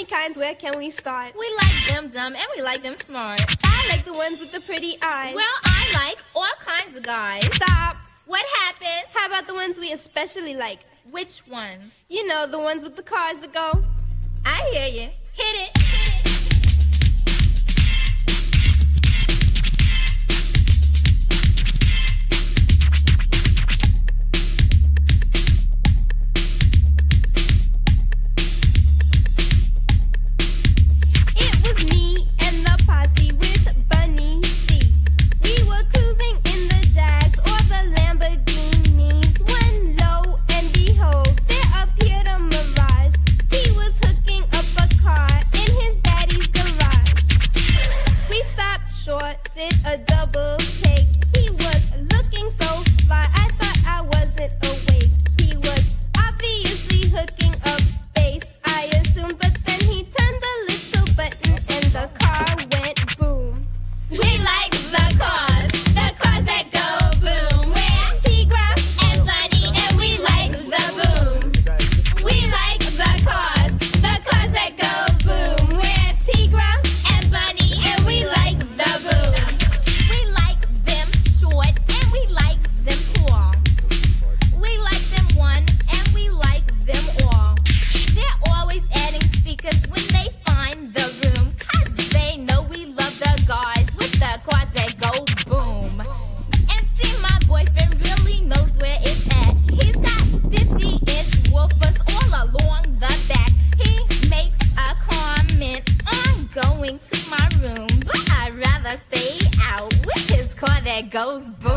many kinds, where can we start? We like them dumb and we like them smart. I like the ones with the pretty eyes. Well, I like all kinds of guys. Stop. What happened? How about the ones we especially like? Which ones? You know, the ones with the cars that go. I hear you. Hit it. Did a double take. He was looking so fly, I thought I wasn't awake. He was obviously hooking up bass, I assumed, but then he turned the little button and the car went boom. We like the cars that go boom. We're Tigra and Bunny, and we like the boom. We like the cars that go boom. We're Tigra and Bunny, and we like the boom. We like them short and we like them tall. We like them one and we like them all. They're always adding speakers when they find the room, 'cause they know we love the guys with the cars that go boom. And see, my boyfriend really knows where it's at. He's got 50-inch woofers all along the back. He makes a comment on going to my room, but I'd rather stay out with his car that goes boom.